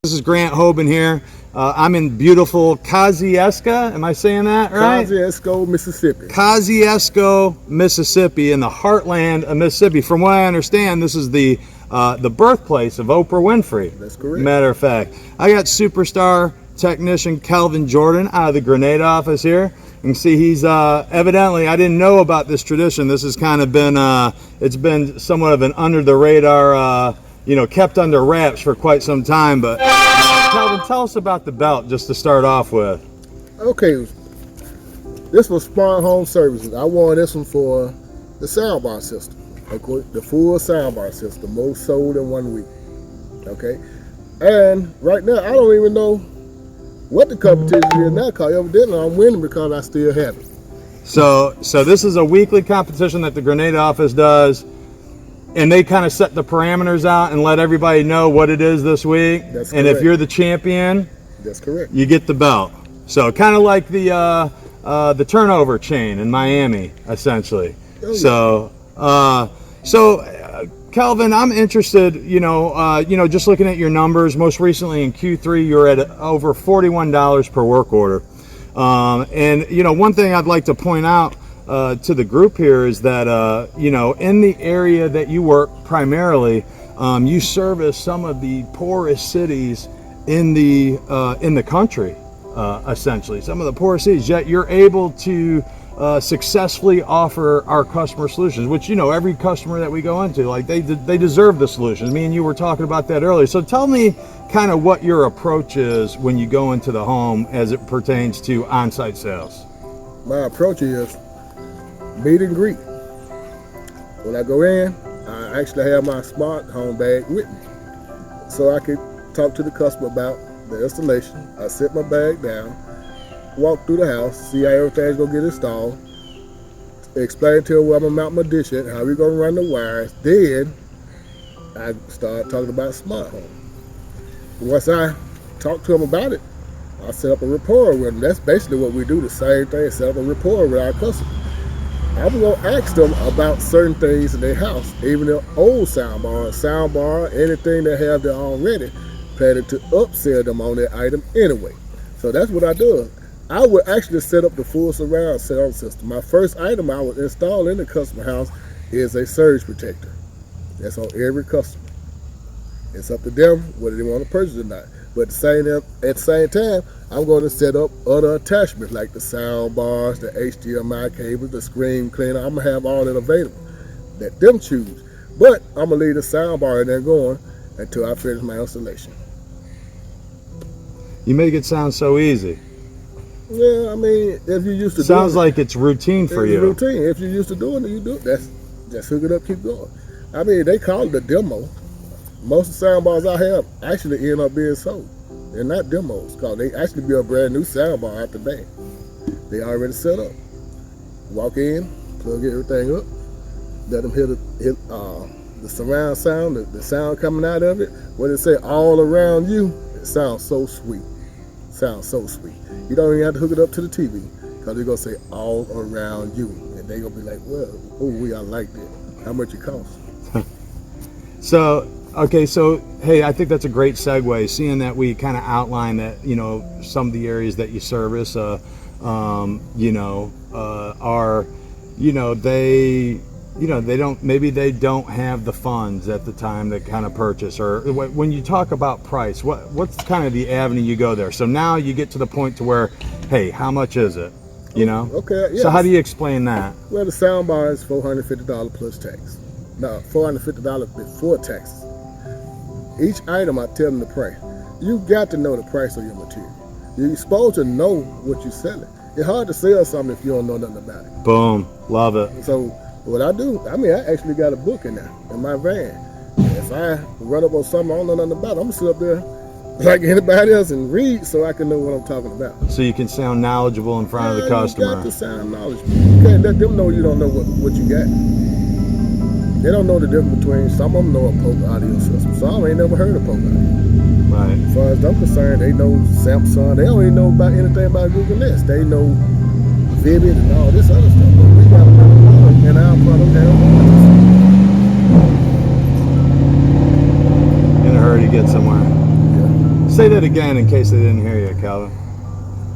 This is Grant Hoban here. I'm in beautiful Kosciuszko. Am I saying that right? Kosciuszko, Mississippi. Kosciuszko, Mississippi, in the heartland of Mississippi. From what I understand, this is the birthplace of Oprah Winfrey. That's correct. Matter of fact, I got superstar technician Kelvin Jordan out of the Grenade office here. You can see he's evidently, I didn't know about this tradition. This has kind of been, it's been somewhat of an under the radar, kept under wraps for quite some time. But Kelvin, tell us about the belt just to start off with. Okay, this was Smart Home Services. I won this one for the soundbar system. Okay, the full soundbar system, most sold in 1 week. Okay, and right now I don't even know what the competition is now, because evidently I'm winning because I still have it. So this is a weekly competition that the Grenade office does, and they kind of set the parameters out and let everybody know what it is this week. That's and correct. if you're the champion, that's correct, you get the belt. So kind of like the turnover chain in Miami, essentially. Oh, yeah. So Kelvin, I'm interested, just looking at your numbers. Most recently in Q3, you're at over $41 per work order. And one thing I'd like to point out to the group here is that, in the area that you work primarily, you service some of the poorest cities in the country, essentially. Some of the poorest cities, yet you're able to successfully offer our customer solutions, which every customer that we go into, like they deserve the solutions. Me and you were talking about that earlier. So tell me kind of what your approach is when you go into the home as it pertains to on-site sales. My approach is meet and greet. When I go in, I actually have my smart home bag with me, so I can talk to the customer about the installation. I set my bag down, walk through the house, see how everything's gonna get installed, explain to her where I'm gonna mount my dish at, how we're gonna run the wires. Then I start talking about smart home. Once I talk to them about it, I set up a rapport with them. That's basically what we do, the same thing, set up a rapport with our customers. I'm gonna ask them about certain things in their house, even their old soundbar, anything they have there already, planning to upsell them on that item anyway. So that's what I do. I would actually set up the full surround sound system. My first item I would install in the customer house is a surge protector. That's on every customer. It's up to them whether they want to purchase it or not. But at the same time, I'm going to set up other attachments like the sound bars, the HDMI cables, the screen cleaner. I'm going to have all that available. Let them choose. But I'm going to leave the sound bar in there going until I finish my installation. You make it sound so easy. Yeah, I mean, if you're used to sounds like it's routine for you. It's routine. If you're used to doing it, you do it. Just hook it up, keep going. I mean, they call it a demo. Most of the sound bars I have actually end up being sold. They're not demos, because they actually be a brand new sound bar out the bank. They already set up. Walk in, plug everything up, let them hit the surround sound, the sound coming out of it. When it say all around you, it sounds so sweet. Sounds so sweet. You don't even have to hook it up to the TV, because they're gonna say all around you, and they're gonna be like, well, I like that. How much it costs? So hey, I think that's a great segue, seeing that we kind of outline that, some of the areas that you service, are, they don't have the funds at the time to kind of purchase. Or when you talk about price, what's kind of the avenue you go there? So now you get to the point to where, hey, how much is it? Okay. Yeah. So how do you explain that? Well, the sound bar is $450 plus tax. No, $450 before taxes. Each item I tell them the price. You got to know the price of your material. You're supposed to know what you're selling. It's hard to sell something if you don't know nothing about it. Boom, love it. So what I do, I actually got a book in there in my van. If I run up on something I don't know nothing about, I'm gonna sit up there like anybody else and read so I can know what I'm talking about. So you can sound knowledgeable in front of the customer. You got to sound knowledgeable. You can't let them know you don't know what you got. They don't know the difference between, some of them know a Polk audio system. Some ain't never heard of Polk audio. Right. As far as I'm concerned, they know Samsung. They don't even know about anything about Google Nest. They know Vivid and all this other stuff. But we got a product and our product in a hurry to get somewhere. Yeah. Say that again in case they didn't hear you, Kelvin.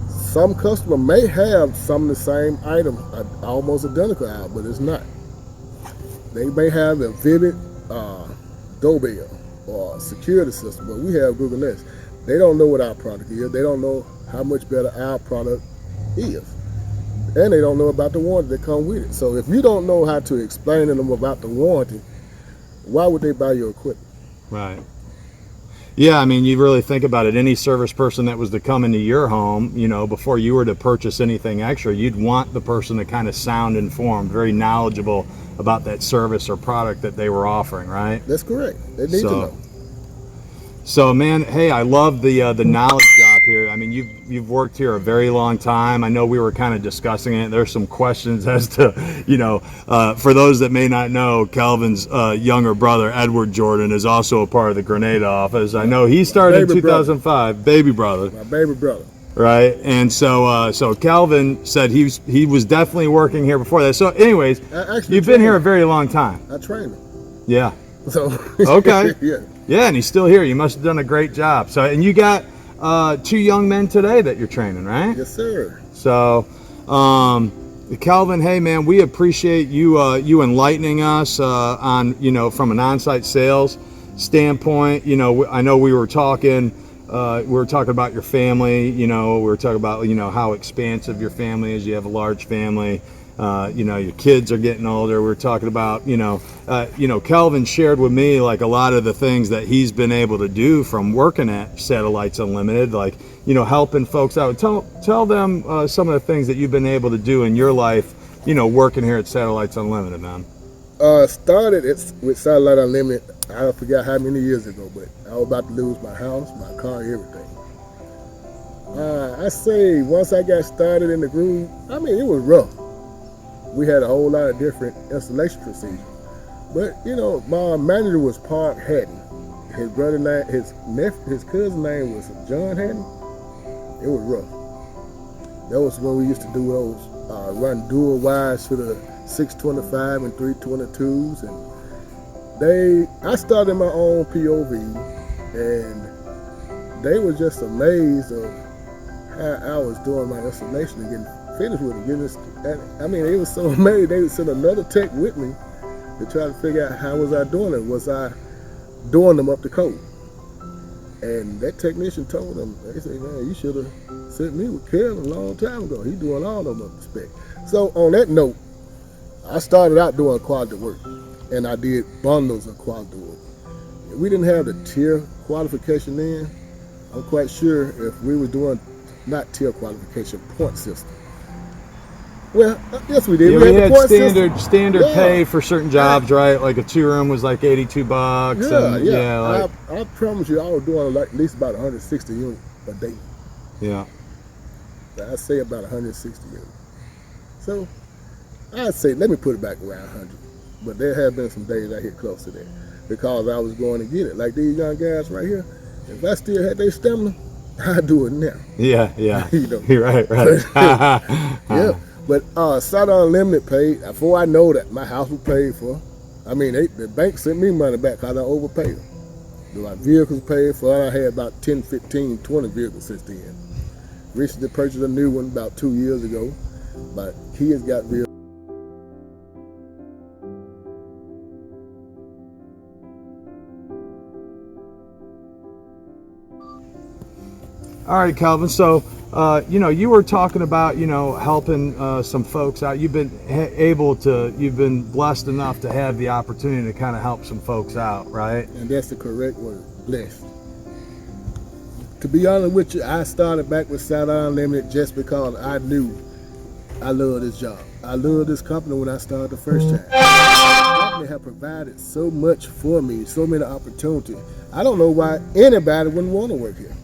Some customer may have some of the same items, almost identical out, but it's not. They may have a vivid doorbell or security system, but we have Google Nest. They don't know what our product is. They don't know how much better our product is. And they don't know about the warranty that come with it. So if you don't know how to explain to them about the warranty, why would they buy your equipment? Right. Yeah, I mean, you really think about it. Any service person that was to come into your home, you know, before you were to purchase anything extra, you'd want the person to kind of sound informed, very knowledgeable about that service or product that they were offering, right? That's correct. They need to know. So, man, hey, I love the knowledge drop here. I mean, you've worked here a very long time. I know we were kind of discussing it. There's some questions as to, you know, for those that may not know, Kelvin's younger brother, Edward Jordan, is also a part of the Grenada office. I know he started in 2005, baby brother. My baby brother. Right, and so Kelvin said he was definitely working here before that. So, anyways, you've been here a very long time. I trained him. Yeah. So okay. Yeah. Yeah, and he's still here. You must have done a great job. So, and you got 2 young men today that you're training, right? Yes, sir. So, Kelvin, hey man, we appreciate you enlightening us on, you know, from an on-site sales standpoint. You know, I know we were talking about your family. You know, we were talking about, you know, how expansive your family is. You have a large family. You know, your kids are getting older. We're talking about, you know, Kelvin shared with me like a lot of the things that he's been able to do from working at Satellites Unlimited, like, you know, helping folks out. Tell them some of the things that you've been able to do in your life, you know, working here at Satellites Unlimited, man. Started with Satellite Unlimited, I forgot how many years ago, but I was about to lose my house, my car, everything. I say once I got started in the groove, I mean, it was rough. We had a whole lot of different installation procedures. But, you know, my manager was Park Hatton. His brother name, his cousin name was John Hatton. It was rough. That was when we used to do those, run dual wires to the 625 and 322s. And I started my own POV, and they were just amazed of how I was doing my installation and getting finished with it. I mean, they were so amazed. They would send another tech with me to try to figure out how was I doing it. Was I doing them up to code? And that technician told them, they said, man, you should have sent me with Kelvin a long time ago. He doing all of them up to spec. So on that note, I started out doing quality work, and I did bundles of quality work. We didn't have the tier qualification then. I'm quite sure if we were doing not tier qualification, point system. Well, yes, we did. Yeah, we had standard pay for certain jobs, right? Like a 2-room was like $82. Yeah. I promise you, I was doing like at least about 160 units a day. Yeah. I say about 160 units. So I'd say, let me put it back around 100. But there have been some days I hit close to that because I was going to get it. Like these young guys right here, if I still had their stamina, I'd do it now. Yeah. You know? You're right. Yeah. But Satellite Unlimited paid, before I know that my house was paid for. I mean, the bank sent me money back because I overpaid them. My vehicles paid for, I had about 10, 15, 20 vehicles since then. Recently purchased a new one about 2 years ago. My kids got vehicles. All right, Kelvin. So, you know, you were talking about, you know, helping some folks out. You've been you've been blessed enough to have the opportunity to kind of help some folks out, right? And that's the correct word, blessed. To be honest with you, I started back with Satellite Unlimited just because I knew I love this job. I love this company when I started the first time. The company have provided so much for me, so many opportunities. I don't know why anybody wouldn't want to work here.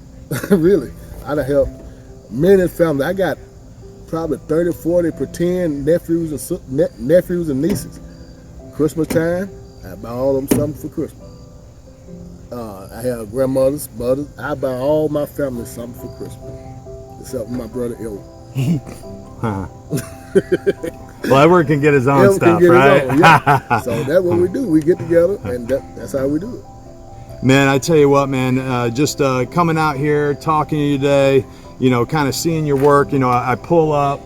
Really, I'd have helped many families. I got probably 30, 40 pretend nephews and nieces. Christmas time, I buy all of them something for Christmas. I have grandmothers, mothers. I buy all my family something for Christmas, except for my brother Elwood. Well, Edward can get his own stuff, right? Yeah. So that's what we do. We get together, and that's how we do it. Man, I tell you what, man, just coming out here, talking to you today, you know, kind of seeing your work. You know, I pull up,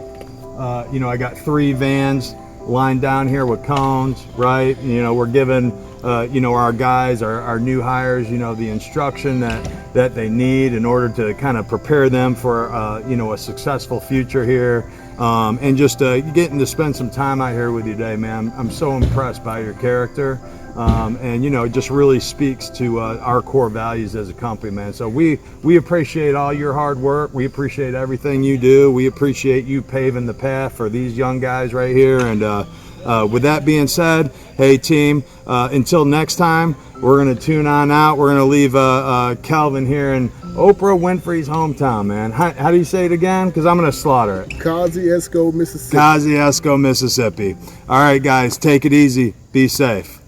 you know, I got 3 vans lined down here with cones, right? You know, we're giving, you know, our guys, our new hires, you know, the instruction that they need in order to kind of prepare them for, you know, a successful future here. And just getting to spend some time out here with you today, man. I'm so impressed by your character. And you know, it just really speaks to our core values as a company, man. So we appreciate all your hard work. We appreciate everything you do. We appreciate you paving the path for these young guys right here. And with that being said, hey team, until next time, we're gonna tune on out. We're gonna leave Kelvin here in Oprah Winfrey's hometown, man. How do you say it again? Because I'm gonna slaughter it. Kosciuszko, Mississippi. Kosciuszko, Mississippi. All right, guys, take it easy. Be safe.